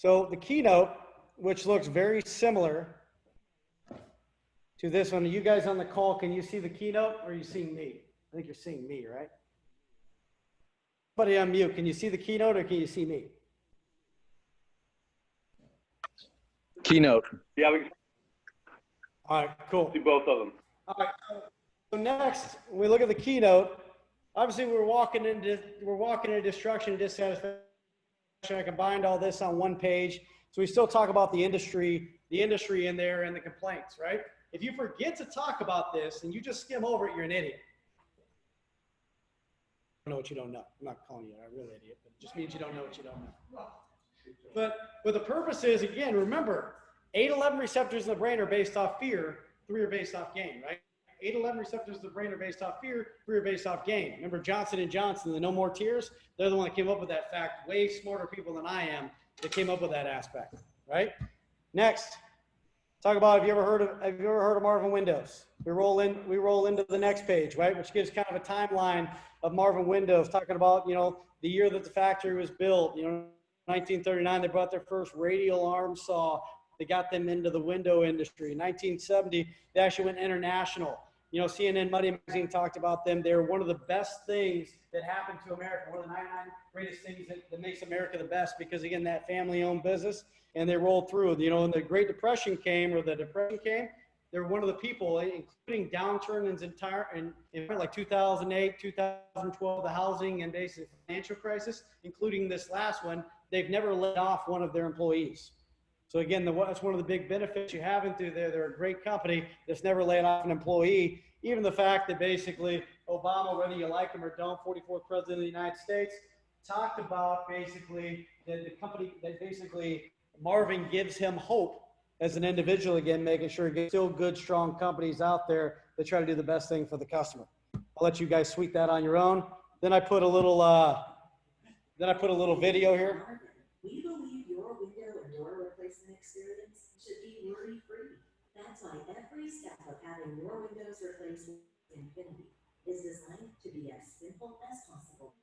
So the Keynote, which looks very similar to this one. Are you guys on the call, can you see the Keynote or are you seeing me? I think you're seeing me, right? Buddy on mute, can you see the Keynote or can you see me? Keynote. Yeah, we can All right, cool. see both of them. All right, so next, when we look at the Keynote, obviously we're walking into destruction, dissatisfaction. I combined all this on one page. So we still talk about the industry in there and the complaints, right? If you forget to talk about this and you just skim over it, you're an idiot. I don't know what you don't know. I'm not calling you a real idiot, but it just means you don't know what you don't know. But the purpose is, again, remember, 8-11 receptors in the brain are based off fear, 3 are based off gain, right? 8-11 receptors in the brain are based off fear, 3 are based off gain. Remember Johnson & Johnson, the No More Tears? They're the one that came up with that fact. Way smarter people than I am that came up with that aspect, right? Next, talk about, have you ever heard of Marvin Windows? We roll into the next page, right? Which gives kind of a timeline of Marvin Windows, talking about, you know, the year that the factory was built. You know, 1939, they brought their first radial arm saw. They got them into the window industry. In 1970, they actually went international. You know, CNN Money Magazine talked about them. They're one of the best things that happened to America, one of the 99 greatest things that makes America the best, because again, that family-owned business, and they rolled through. You know, when the Great Depression came, they're one of the people, including downturn in like 2008, 2012, the housing and basic financial crisis, including this last one, they've never laid off one of their employees. So again, that's one of the big benefits you have through there. They're a great company that's never laid off an employee. Even the fact that basically Obama, whether you like him or don't, 44th president of the United States, talked about basically that the company, that basically Marvin gives him hope as an individual, again, making sure he gets still good, strong companies out there that try to do the best thing for the customer. I'll let you guys tweet that on your own. Then I put a little video here. We believe your window and door replacement experience should be worry-free. That's why every step of having your windows replaced with Infinity is designed to be as simple as possible.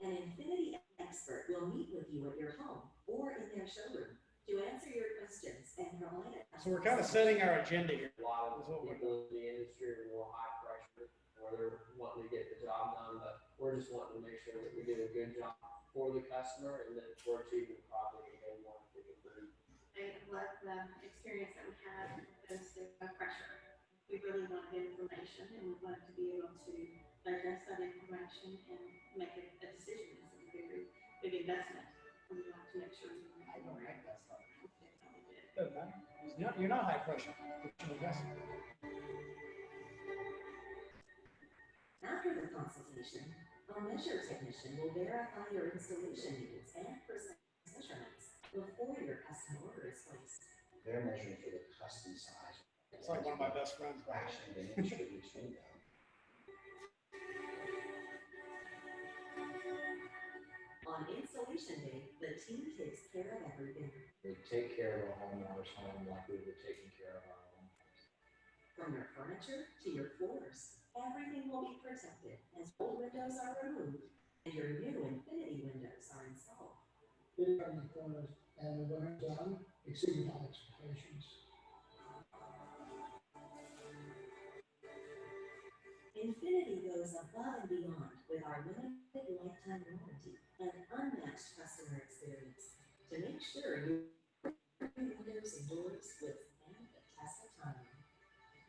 An Infinity expert will meet with you at your home or in their showroom to answer your questions and provide a... So we're kind of setting our agenda here. A lot of people in the industry are more high pressure, or they're wanting to get the job done, but we're just wanting to make sure that we do a good job for the customer and that we're achieving the profit that they want to get through. I love the experience that we had as the pressure. We really wanted information and we wanted to be able to digest that information and make a decision. It's a very big investment. And we want to make sure we I don't like that stuff. You're not high pressure. After the consultation, a measure technician will verify your installation needs and precise measurements before your custom order is placed. They're measuring for the custom size. It's like one of my best friends. Fraction of an inch for each window. On installation day, the team takes care of everything. They take care of our homeowner's home like we were taking care of our own homes. From your furniture to your floors, everything will be protected as old windows are removed and your new Infinity windows are installed. In the corners, and when it's done, exceeded my expectations. Infinity goes above and beyond with our limited lifetime warranty and unmatched customer experience to make sure your windows and doors withstand the test of time.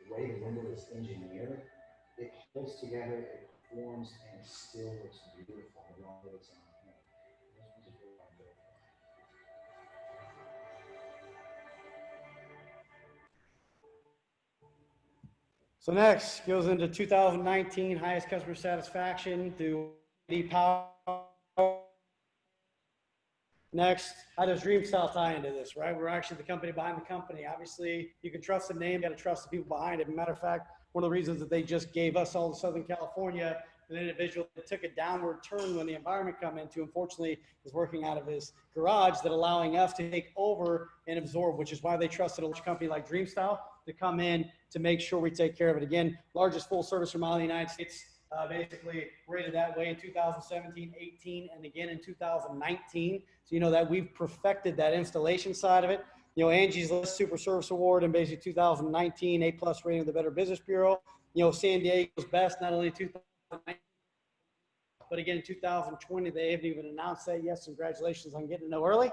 The way the window is engineered, it holds together, it performs, and it still looks beautiful while it's on hand. This one's a good one. So next goes into 2019 highest customer satisfaction through power. Next, how does DreamStyle tie into this, right? We're actually the company behind the company. Obviously, you can trust the name, you got to trust the people behind it. As a matter of fact, one of the reasons that they just gave us all of Southern California, an individual that took a downward turn when the environment come into, unfortunately, is working out of his garage, that allowing us to take over and absorb, which is why they trusted a large company like DreamStyle to come in to make sure we take care of it. Again, largest full service remodel in the United States. basically rated that way in 2017, 18, and again in 2019. So you know that we've perfected that installation side of it. You know, Angie's List Super Service Award in basically 2019, A+ rating of the Better Business Bureau. You know, San Diego's best, not only in 2019, but again in 2020. They haven't even announced that yet. Congratulations on getting to know early.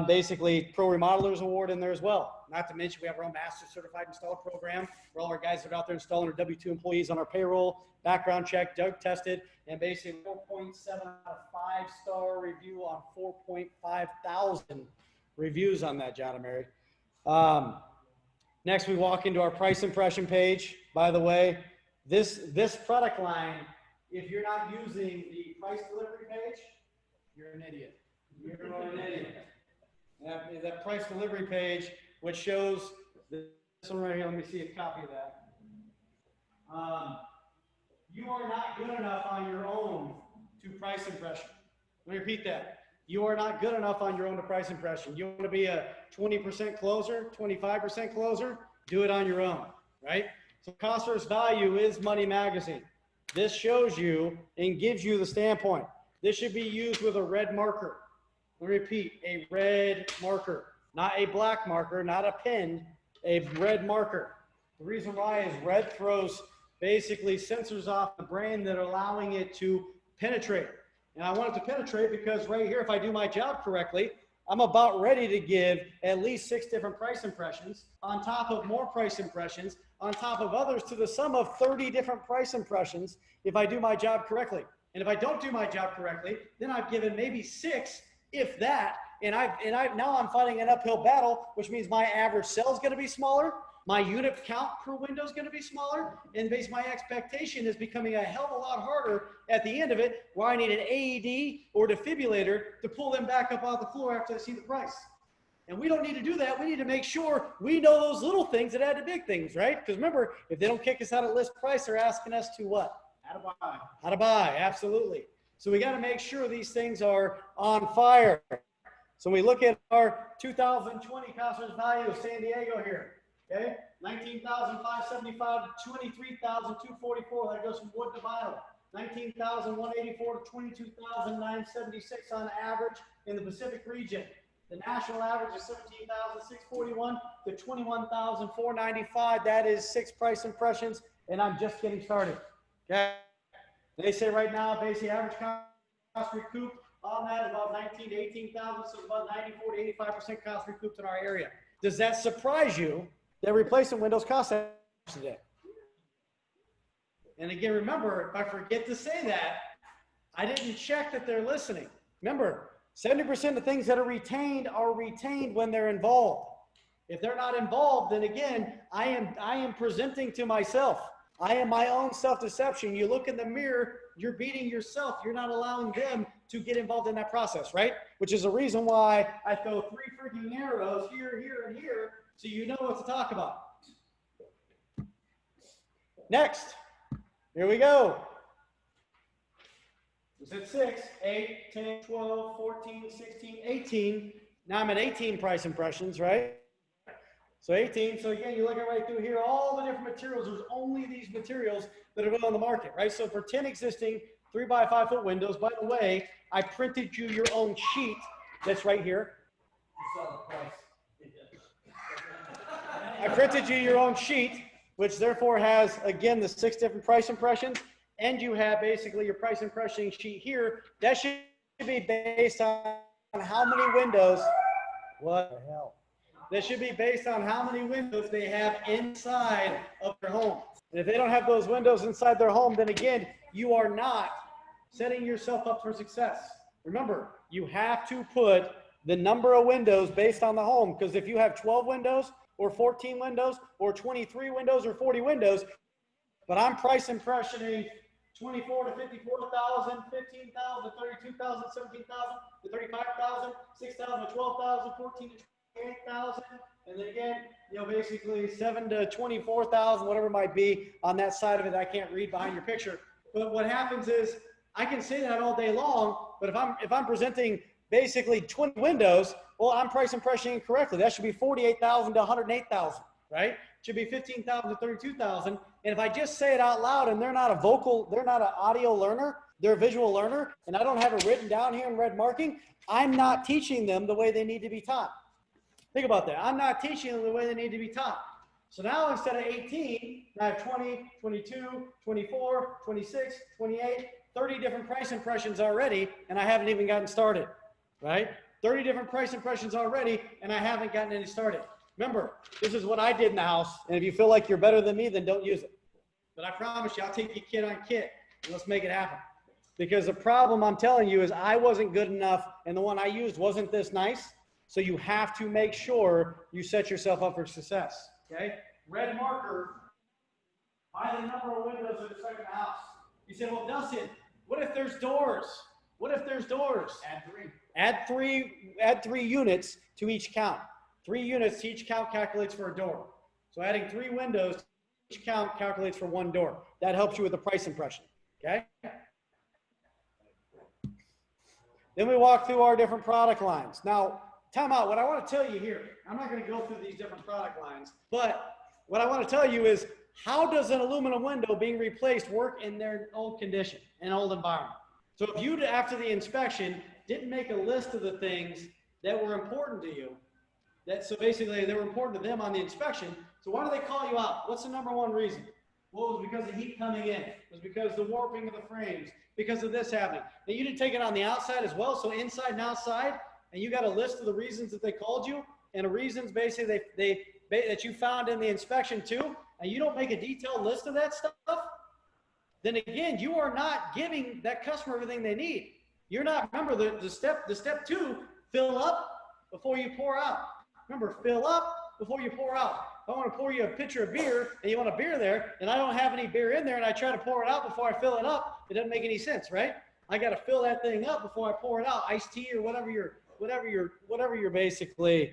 Basically, Pro Remodelers Award in there as well. Not to mention, we have our own Master Certified Installer program where all our guys that are out there installing are W-2 employees on our payroll, background check, drug tested, and basically 4.7 out of 5-star review on 4.5 thousand reviews on that, John and Mary. Next, we walk into our price impression page. By the way, this product line, if you're not using the price delivery page, you're an idiot. You're an idiot. That price delivery page, which shows this one right here. Let me see a copy of that. You are not good enough on your own to price impression. Let me repeat that. You are not good enough on your own to price impression. You want to be a 20% closer, 25% closer, do it on your own, right? So cost versus value is Money Magazine. This shows you and gives you the standpoint. This should be used with a red marker. Let me repeat, a red marker, not a black marker, not a pen, a red marker. The reason why is red throws basically sensors off the brain that are allowing it to penetrate. And I want it to penetrate because right here, if I do my job correctly, I'm about ready to give at least 6 different price impressions on top of more price impressions, on top of others to the sum of 30 different price impressions if I do my job correctly. And if I don't do my job correctly, then I've given maybe 6, if that, and now I'm fighting an uphill battle, which means my average sale is going to be smaller, my unit count per window is going to be smaller, and based my expectation is becoming a hell of a lot harder at the end of it, where I need an AED or defibrillator to pull them back up off the floor after I see the price. And we don't need to do that. We need to make sure we know those little things that add to big things, right? Because remember, if they don't kick us out at list price, they're asking us to what? How to buy. How to buy, absolutely. So we got to make sure these things are on fire. So we look at our 2020 cost versus value of San Diego here. Okay, 19,575 to 23,244. That goes from wood to vinyl. 19,184 to 22,976 on average in the Pacific region. The national average is 17,641 to 21,495. That is 6 price impressions, and I'm just getting started. Okay, they say right now, basically average cost recoup on that is about 19 to 18,000, so it's about 94 to 85% cost recouped in our area. Does that surprise you? That replacement windows cost that today. And again, remember, if I forget to say that, I didn't check that they're listening. Remember, 70% of things that are retained when they're involved. If they're not involved, then again, I am presenting to myself. I am my own self-deception. You look in the mirror, you're beating yourself. You're not allowing them to get involved in that process, right? Which is the reason why I throw 3 freaking arrows here, here, and here, so you know what to talk about. Next, here we go. Was it 6, 8, 10, 12, 14, 16, 18. Now I'm at 18 price impressions, right? So 18, so again, you look at right through here, all the different materials, there's only these materials that are on the market, right? So for 10 existing 3x5 foot windows, by the way, I printed you your own sheet that's right here. You saw the price. I printed you your own sheet, which therefore has, again, the 6 different price impressions, and you have basically your price impression sheet here. That should be based on how many windows, what the hell? That should be based on how many windows they have inside of their home. And if they don't have those windows inside their home, then again, you are not setting yourself up for success. Remember, you have to put the number of windows based on the home, because if you have 12 windows, or 14 windows, or 23 windows, or 40 windows, but I'm price impressioning 24 to 54,000, 15,000 to 32,000, 17,000 to 35,000, 6,000 to 12,000, 14 to 28,000, and then again, you know, basically 7 to 24,000, whatever it might be on that side of it. I can't read behind your picture. But what happens is I can say that all day long, but if I'm presenting basically 20 windows, well, I'm price impressioning correctly. That should be 48,000 to 108,000, right? should be 15,000 to 32,000. And if I just say it out loud and they're not an audio learner, they're a visual learner, and I don't have it written down here in red marking, I'm not teaching them the way they need to be taught. Think about that. I'm not teaching them the way they need to be taught. So now instead of 18, I have 20, 22, 24, 26, 28, 30 different price impressions already, and I haven't even gotten started, right? 30 different price impressions already, and I haven't gotten any started. Remember, this is what I did in the house, and if you feel like you're better than me, then don't use it. But I promise you, I'll take you kit on kit, and let's make it happen. Because the problem I'm telling you is I wasn't good enough, and the one I used wasn't this nice, so you have to make sure you set yourself up for success, okay? Red marker, by the number of windows in the second house. You say, well, Dustin, what if there's doors? What if there's doors? Add three units to each count. 3 units to each count calculates for a door. So adding 3 windows to each count calculates for 1 door. That helps you with the price impression, okay? Then we walk through our different product lines. Now, time out. What I want to tell you here, I'm not going to go through these different product lines, but what I want to tell you is, how does an aluminum window being replaced work in their old condition, in old environment? So if you, after the inspection, didn't make a list of the things that were important to you, so basically they were important to them on the inspection, so why do they call you out? What's the number one reason? Well, it was because of heat coming in. It was because of the warping of the frames, because of this happening. Now, you didn't take it on the outside as well, so inside and outside, and you got a list of the reasons that they called you, and the reasons basically that you found in the inspection too, and you don't make a detailed list of that stuff, then again, you are not giving that customer everything they need. You're not, remember the step 2, fill up before you pour out. Remember, fill up before you pour out. If I want to pour you a pitcher of beer and you want a beer there and I don't have any beer in there and I try to pour it out before I fill it up, it doesn't make any sense, right? I got to fill that thing up before I pour it out. Iced tea or whatever your basically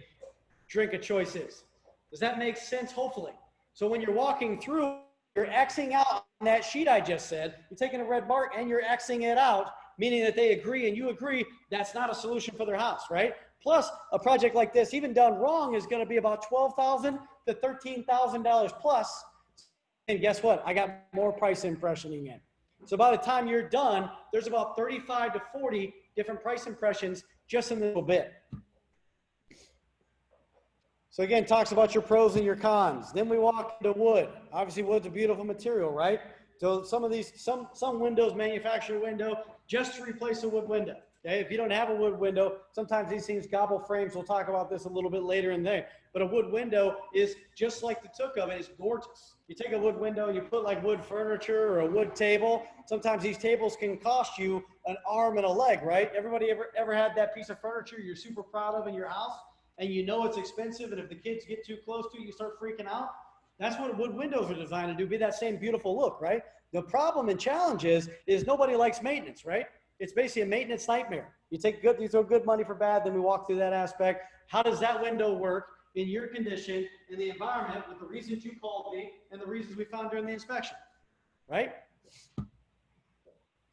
drink of choice is. Does that make sense? Hopefully. So when you're walking through, you're Xing out on that sheet I just said. You're taking a red mark and you're Xing it out, meaning that they agree and you agree that's not a solution for their house, right? Plus, a project like this, even done wrong, is going to be about $12,000 to $13,000 plus. And guess what? I got more price impressioning in. So by the time you're done, there's about 35 to 40 different price impressions just in a little bit. So again, talks about your pros and your cons. Then we walk into wood. Obviously, wood's a beautiful material, right? So some of these, some windows manufacture a window just to replace a wood window. Okay, if you don't have a wood window, sometimes these things gobble frames. We'll talk about this a little bit later in there. But a wood window is just like the took of it. It's gorgeous. You take a wood window and you put like wood furniture or a wood table. Sometimes these tables can cost you an arm and a leg, right? Everybody ever had that piece of furniture you're super proud of in your house and you know it's expensive, and if the kids get too close to it, you start freaking out? That's what wood windows are designed to do, be that same beautiful look, right? The problem and challenge is nobody likes maintenance, right? It's basically a maintenance nightmare. You throw good money for bad, then we walk through that aspect. How does that window work in your condition, in the environment, with the reasons you called me and the reasons we found during the inspection, right?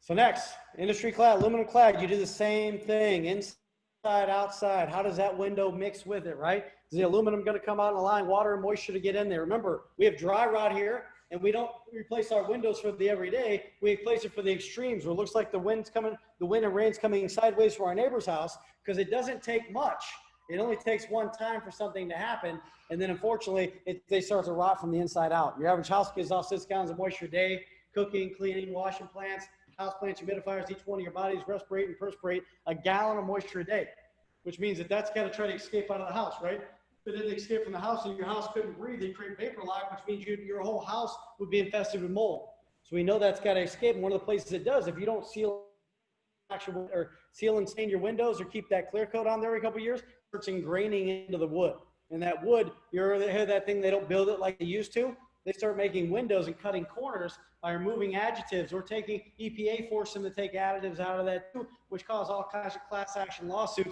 So next, industry clad, aluminum clad, you do the same thing, inside, outside. How does that window mix with it, right? Is the aluminum going to come out and allow water and moisture to get in there? Remember, we have dry rot here, and we don't replace our windows for the everyday. We replace it for the extremes where it looks like the wind and rain's coming sideways for our neighbor's house, because it doesn't take much. It only takes one time for something to happen, and then unfortunately, they start to rot from the inside out. Your average house gives off 6 gallons of moisture a day. Cooking, cleaning, washing plants, house plants, humidifiers, each one of your bodies respirate and perspirate a gallon of moisture a day, which means that's got to try to escape out of the house, right? If it didn't escape from the house and your house couldn't breathe, they create vapor lock, which means your whole house would be infested with mold. So we know that's got to escape. And one of the places it does, if you don't seal and stain your windows or keep that clear coat on there every couple of years, it's ingraining into the wood. And that wood, you hear that thing, they don't build it like they used to. They start making windows and cutting corners by removing adjectives, or taking EPA force them to take additives out of that too, which cause all kinds of class action lawsuits